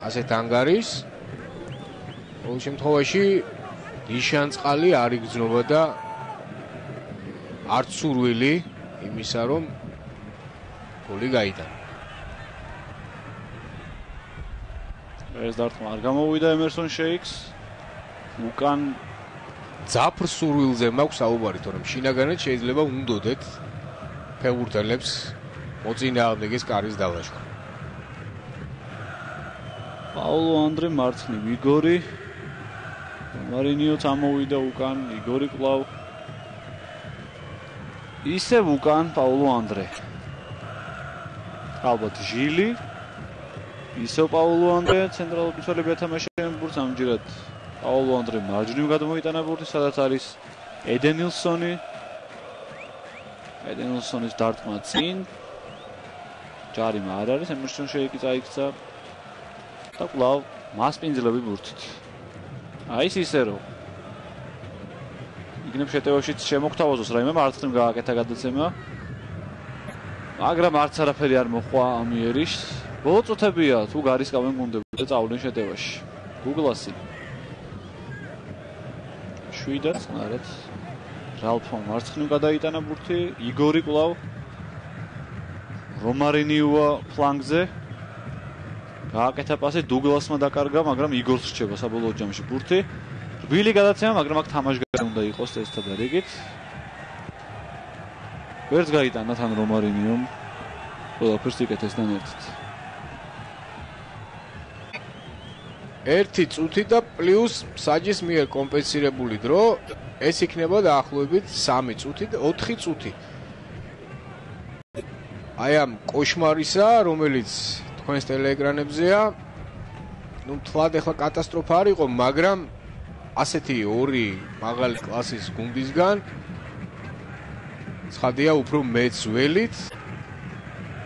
ასეთ ანგარის. ყოველ შემთხვევაში ნიშანწყალი არ იგრძნობა და არც სურვილი იმისა, რომ გოლი გაიტანა. ეს დარტყმა არ გამოვიდა ემერსონ შეიქს. უკან ძაფრ სურვილზე მაქვს საუბარი, თორემ შინაგანად შეიძლება უნდოდეთ ფეხბურთელებს მოწინააღმდეგეს კარის დალაშქვრა. პაულო ანდრე მარცხნივ იგორი. მარინიოც ამოვიდა უკან, იგორი კვლავ. ისევ უკან პაულო ანდრე. ალბათ ჟილი. ისევ პაულო ანდრე ცენტრალურ მიცვალებელს ეთამაშებენ ბურთს ამჯერად. პაულო ანდრე მარჯვნივ გადმოიტანა ბურთი, სადაც არის ედენილსონი. ედენილსონის დარტყმა წინ. ჯარიმა არ არის, ემერსონ შეიკი წაიქცა. და კვლავ მასპინძლები ბურთით. აი ეს ისე რომ იქნებ შეტევაშიც შემოგთავაზოს რაიმე მარცხნივ გააკეთა გადაცემა. მაგრამ არც არაფერი არ მოხვა ამიერის. ბოლო წუთებია თუ გარისკავენ გუნდები და წავდნენ შეტევაში. გუგლასი. შვიდად წნარად. რალფო მარცხნივ გადაიტანა ბურთი, იგორი კვლავ. რომარინიოა ფლანგზე. გააკეთა პასი, დუგლასმა დაკარგა, მაგრამ იგორს რჩება საბოლოო ჯამში ბურთი. რბილი გადაცემა, მაგრამ აქ თამაშგარი უნდა იყოს წესთა და რიგით. ვერც გაიტანა თან რომარინიომ. ყველაფერს იკეთესთან ერთად. 1 წუთი და პლუს საჯის მიერ კომპენსირებული დრო, ეს იქნება დაახლოებით 3 წუთი და 4 წუთი. აი ამ კოშმარისა, რომელიც თქვენს ტელეეკრანებზეა, ნუ თვად ახლა კატასტროფა არ იყო, მაგრამ ასეთი ორი მაღალი კლასის გუნდისგან ცხადია უფრო მეც ველით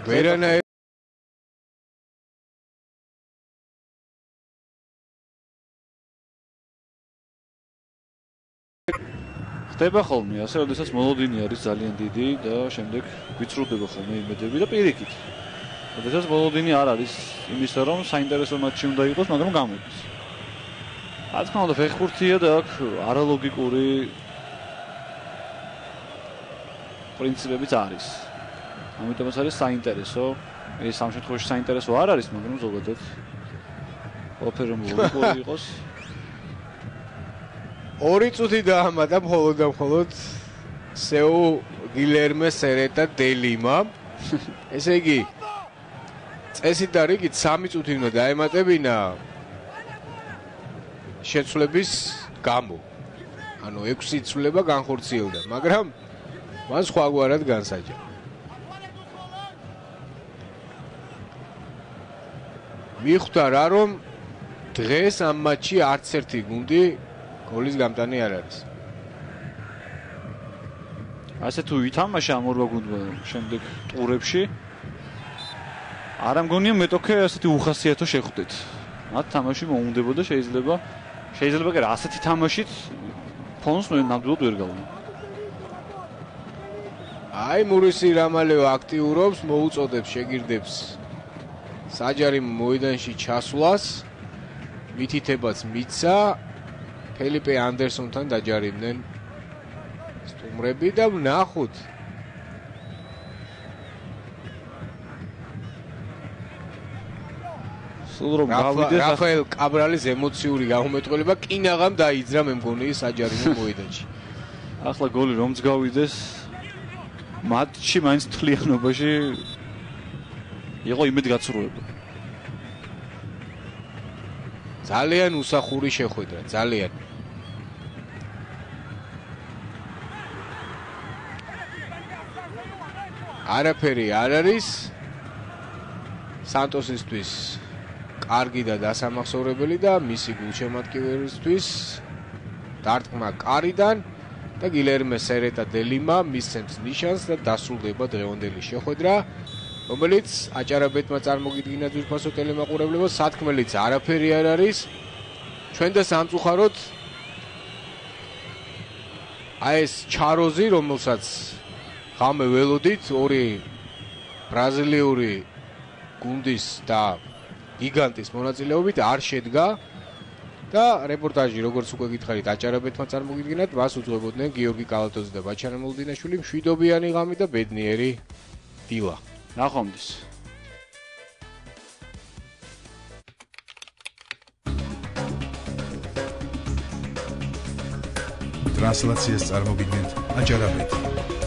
ვერანაირ ხდება ხოლმე ასე, როდესაც მოლოდინი არის ძალიან დიდი და შემდეგ ვიწრუდება ხოლმე იმედები და პირიქით. როდესაც მოლოდინი არ არის იმისა, რომ საინტერესო მატჩი უნდა იყოს, მაგრამ გამოდის. რა თქმა უნდა, ფეხბურთია და აქ არალოგიკური პრინციპებიც არის. ამიტომაც არის საინტერესო. ეს ამ შემთხვევაში საინტერესო არ არის, მაგრამ ზოგადად ყველაფერი რომ ლოგიკური იყოს. 2 წუთი დაამატა მხოლოდ და მხოლოდ სეუ გილერმე სერეტა დელიმა. ესე იგი წესით და რიგით 3 წუთი უნდა დაემატებინა შეცვლების გამო. ანუ 6 ცვლილება განხორციელდა, მაგრამ მან სხვაგვარად განსაჯა. მიხვდა რა რომ დღეს ამ მატჩში არც ერთი გუნდი გოლის გამტანი არ არის. ასე თუ ითამაშა ამ ორ გუნდმა შემდეგ ტურებში არ ამგონია მეტოქე ასეთი უხასიათო შეხვდით. მათ თამაში მოუნდებოდა შეიძლება კი ასეთი თამაშით ფონს ნამდვილად ვერ გავუნა. აი მურისი რამალევა აქტიურობს, მოუწოდებს შეგირდებს საჯარი მოედანში ჩასვლას, მითითებაც მიცა, ფელიპე ანდერსონთან დაჯარიმდნენ სტუმრები და ვნახოთ. სულ რომ გავიდეს რაფაელ კაბრალის ემოციური გამომეტყველება კინაღამ დაიძრა მე მგონი საჯარიმო მოედანში. ახლა გოლი რომც გავიდეს მატჩი მაინც თლიანობაში იყო იმედგაცრუება. ძალიან უსახური შეხვედრა, ძალიან. არაფერი არ არის სანტოსისთვის კარგი და დასამახსოვრებელი და მისი გულშემატკივრისთვის დარტყმა კარიდან და გილერმე სერეტა დელიმა მისცემს ნიშანს და დასრულდება დღევანდელი შეხვედრა, რომელიც აჭარაბეთმა წარმოგიდგინა ძვირფასო ტელემაყურებლებო, სათქმელიც არაფერი არ არის. ჩვენ და სამწუხაროდ აი ეს ჩაროზი, რომელსაც ღამე ველოდით ორი ბრაზილიური გუნდის და გიგანტის მონაწილეობით არ შედგა და რეპორტაჟი როგორც უკვე გითხარით აჭარაბეთმა წარმოგიდგინათ, მას უძღვებოდნენ გიორგი კალათოძე და ბაჩანა მოლდინაშვილი, მშვიდობიანი ღამე და ბედნიერი დილა. ნახვამდის. ტრანსლაციას წარმოგიდგენთ აჭარაბეთი.